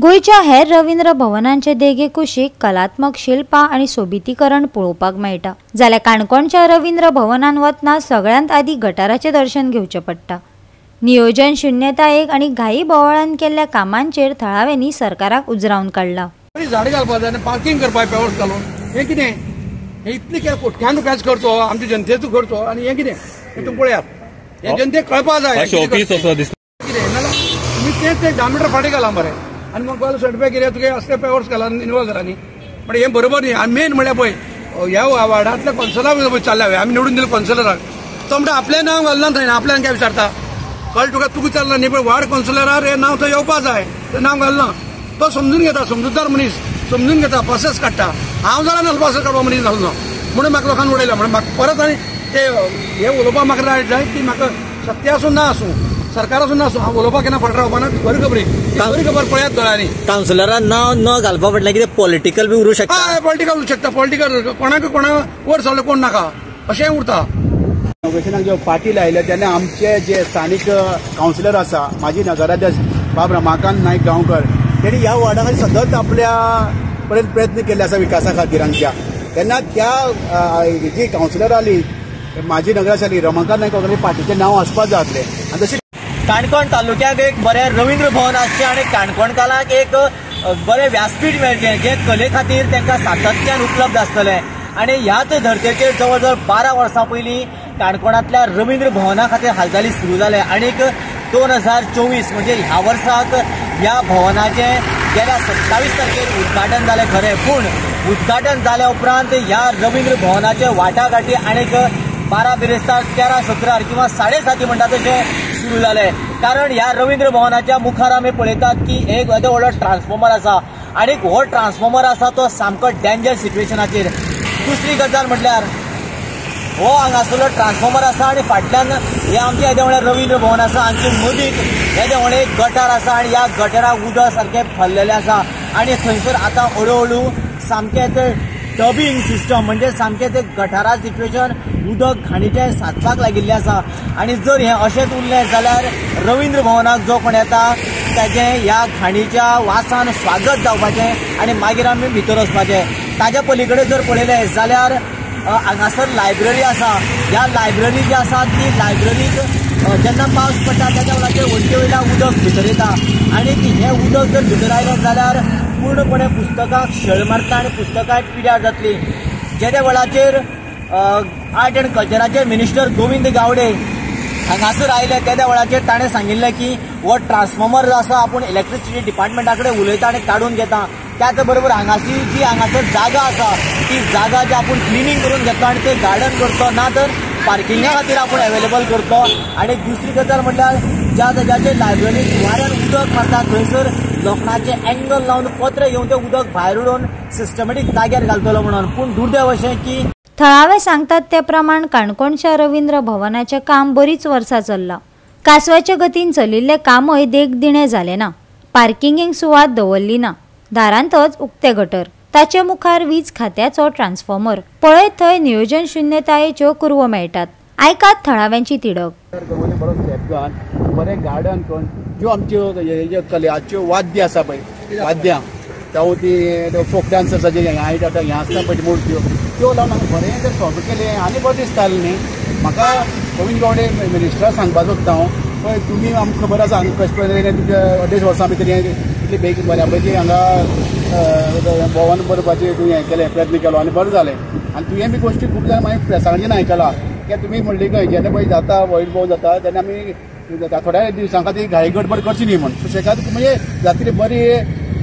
गोयच्या हेर रवींद्र भवनांचे देगे कुशीक कलात्मक शिल्पां आणि सोबितीकरण पळोवपाक मेळटा, जाल्यार काणकोणच्या रवींद्र भवनांत वतना सगळ्यांत आदी गटाराचें दर्शन घेवचें पडटा। नियोजन शुन्यतायेक आणि घाई बोवाळान केल्ल्या कामांचेर थळाव्यांनी सरकाराक उजरावन काडला। झाडां घालपाक जाय, पार्किंग करपाक पेवर्स घालून हे कितें, हे इतले कोट्यान रुपयाचो खर्चो, आमच्या जनतेचो खर्चो, आणि हे कितें हे तुमी पळयात, हे जनतेक कळपाक जाय कितें नाल्यार तुमी तेच 10 मीटर फाटी घाला मरे, आणि मग गोल सर्टिफिकेट कितें तुगे असले पेवर्स घाला इनवॉल्व करा न्ही, पण हे बरोबर न्ही। आमी मेन म्हळ्यार पळय ह्या वार्डांतल्या कौन्सिलराक चालल्या, आमी निवडून दिले कौन्सिलराक, तो म्हणटा आपलें नांव घालना थंय, आपल्यान काय विचारता, कळ्ळें तुका, तूं विचारला न्ही, पण वार्ड कौन्सिलरार हे नांव थंय येवपा जाय, तें नांव घालना, तो समजून घेता, समजूतदार मनीस समजून घेता, प्रोसेस काडटा। हांव जाल्यार नासलो प्रोसेस काडपा मनीस नासलो, म्हणून म्हाका लोकांनी उडयला, म्हणून म्हाका परत आनी ते हे उलोवपाक म्हाका जाय की म्हाका सत्य आसूं ना आसूं, सरकार आसूं ना आसूं, हांव उलोवपाक केन्ना फाट रावपाना, बरी खबर पळयात दोळ्यांनी। कावन्सिलरान नांव न घालपा फाटल्यान कितें पॉलिटिकल बी उरूं शकता? हय, पॉलिटिकल उरूं शकता, पॉलिटिकल कोणाक वयर सरले कोण नाका अशेंय उरता। इनोव्हेशनाक जो पाटील आयले तेन्ना आमचे जे स्थानिक कावन्सिलर आसा, माजी नगराध्यक्ष बाब रमाकांत नायक गांवकर, त्यांनी ह्या वार्डा खातीर सतत आपल्या पर्यंत प्रयत्न केले आसा विकासा खातीर हांगच्या। तेन्ना त्या जी कावन्सिलर आली माजी नगराध्यक्ष आली रमाकांत नायक गांवकर पार्टीचें नांव आसपाक जाय आसलें, आनी तशें काणकोण तालुक्याक एक बरें रवींद्र भवन आसचें आनी काणकोणकारांक एक बरें व्यासपीठ मेळचें, जे कले खातीर तांकां सातत्यान उपलब्ध आसतलें। आणि ह्याच धर्तेचेर जवळ जवळ 12 वर्सां पयलीं काणकोणांतल्या रवींद्र भवना खातीर हालचाली सुरू जाले, आनीक 2024 म्हणजे ह्या वर्साक ह्या भवनाचें गेल्या 27 तारखेर उद्घाटन जालें खरें, पूण उद्घाटन जाल्या उपरांत ह्या रवींद्र भवनाचे वाटाघाटी आनीक 12 बिरेस्तार 13, 17 किंवा 7.5 म्हणटा तशें सुरू जाले। कारण ह्या रवींद्र भवनाच्या मुखार आमी पळयतात की एक येदो व्हडलो ट्रान्सफॉर्मर आसा, आनीक हो ट्रान्सफॉर्मर आसा तो सामको डेंजर सिच्युएशनाचेर। दुसरी गजाल म्हटल्यार हो हांगासरलो ट्रान्सफॉर्मर आसा आनी फाटल्यान हे आमचे येदे व्हडलें रवींद्र भवन आसा, हांचे मदींच येदे व्हडलें एक गटार आसा, आनी ह्या गटाराक उदक सारकें फल्लेलें आसा, आनी थंयसर आतां हळू हळू सामकें टबिंग सिस्टम म्हणजे सामकें ते गटारा सिच्युएशन उदक घाणीचें साचपाक लागिल्लें आसा। आनी जर हें अशेंच उरलें जाल्यार रवींद्र भवनाक जो कोण येता ताचें ह्या घाणीच्या वासान स्वागत जावपाचें आनी मागीर आमी भितर वचपाचें। ताच्या पलीकडे जर पळयलें जाल्यार हांगासर लायब्ररी आसा, ह्या लायब्ररी जी आसा ती लायब्ररीक जेन्ना पावस पडटा त्याच्या वेळाचेर वण्टी वयल्यान उदक भितर येता, आनी हें उदक जर भितर आयलें जाल्यार पूर्णपणे पुस्तकाक शेळ मारता आनी पुस्तकां पिड्यार जातली। जे त्या वेळाचेर आर्ट एंड कल्चराचे मिनिस्टर गोविंद गावडे हांगासर आयले, त्या वेळाचेर ताणें सांगिल्लें की हो ट्रान्सफॉर्मर जो आसा आपूण इलेक्ट्रिसिटी डिपार्टमेंटा कडेन उलयता आनी काडून घेता, त्याच बरोबर हांगाची जी हांगासर जागा आसा ती जागा जी आपूण क्लिनींग करून घेतलो आनी ते गार्डन करतो, ना तर पार्किंगा खातीर आपूण अवेलेबल करतो। आनी दुसरी गजाल म्हटल्यार ज्या जाग्याचेर लायब्ररीक वाऱ्यान उदक मारता थंयसर लोखणाचे एंगल लावन पत्र घेवन तें उदक भायर उडोवन सिस्टमॅटीक जाग्यार घालतलो म्हणून। पूण दुर्दैव अशें की थळावे सांगतात ते प्रमाण काणकोणच्या रवींद्र भवनाचें काम बरीच वर्सां चल्लां। कासवाच्या गतीन चलिल्लें कामय देखदिणें जालें ना, पार्किंगेक सुवात दवरली ना, दारांतच उक्ते गटर, ताचे मुखार वीज खात्याचो ट्रान्सफॉर्मर, पळयत थंय नियोजन शुन्यतायेच्यो कुरवो मेळटात। आयकात थळाव्यांची तिडक। बरें गार्डन करून ज्यो आमच्यो कलेच्यो वाद्य आसा पळय, वाद्यां जावं ती फोक डान्स आसा जे हायट आतां हें आसता पळय मूर्त्यो, त्यो लावन आमी बरें जर सॉल्व केलें आनी बरें दिसतालें न्ही। म्हाका गोविंद गावडे मिनिस्टराक सांगपाक सोदता हांव, पळय तुमी आमकां खबर आसा हांगा कशें पळय तुमच्या 2.5 वर्सां भितर इतली बेग बऱ्या पैकी हांगा भवन भरपाचें तुवें हें केलें, प्रयत्न केलो आनी बरें जालें। आनी तुवें बी गोश्टी खूब जाणां मागीर प्रेसांगेन आयकलां की तुमी म्हणली खंय जेन्ना पळय जाता वयर भोव जाता तेन्ना आमी थोड्या दिवसां खातीर घाई गडबड करची न्ही म्हण, सुशेगाद म्हणजे जातली बरी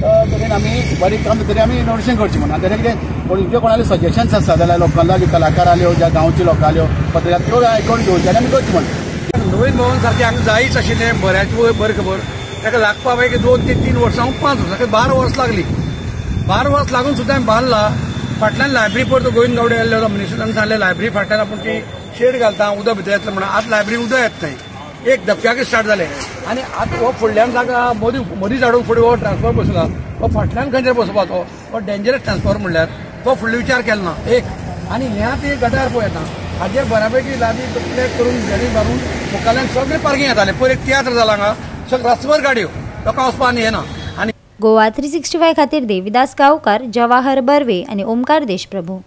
तरेन आमी बरी काम तरी आमी इनोव्हेशन करचें म्हणून। तेन्ना कितें जे कोणाले सजेशन्स आसा जाल्यार लोकांना कलाकार आल्यो ज्या गांवची लोक आल्यो पत्रकार त्यो आयकोन घेवचे आनी आमी करचें म्हण। नवीन भवन सारकें हांगा जायच आशिल्लें, बऱ्याची बरी खबर, ताका लागपा पळय 2 ते 3 वर्सां 5 वर्सां 12 वर्स लागली। 12 वर्स लागून सुद्दां हांवें बांदला। फाटल्यान लायब्ररी पळय गोविंद गावडे आयल्लो होतो, मिनिस्टरान सांगलें लायब्ररी फाटल्यान आपूण ती शेड घालता उदक भितर येतलें म्हणून। आतां लायब्ररी उदक येत थंय, एक धपक्याक स्टार्ट जालें। आनी आतां हो फुडल्यान जागा मदीं झाडून फुडें हो ट्रान्सफॉर्मर बसला, हो फाटल्यान खंयचेर बसपाचो, हो डेंजरस ट्रान्सफॉर्मर म्हणल्यार तो फुडलो विचार केलो ना एक। आनी ह्या ती गटार पळय येता हाजेर बऱ्यापैकी लागीं प्लेट करून घरी मारून मुखाल्यान सगळें पार्किंग येतालें। पयर एक तियात्र जाला हांगा, सगळें रस्त्यार गाडयो, लोकांक वचपाक येना। आनी गोवा 365 खातीर देविदास गांवकार, जवाहर बर्वे आनी ओमकार देशप्रभू।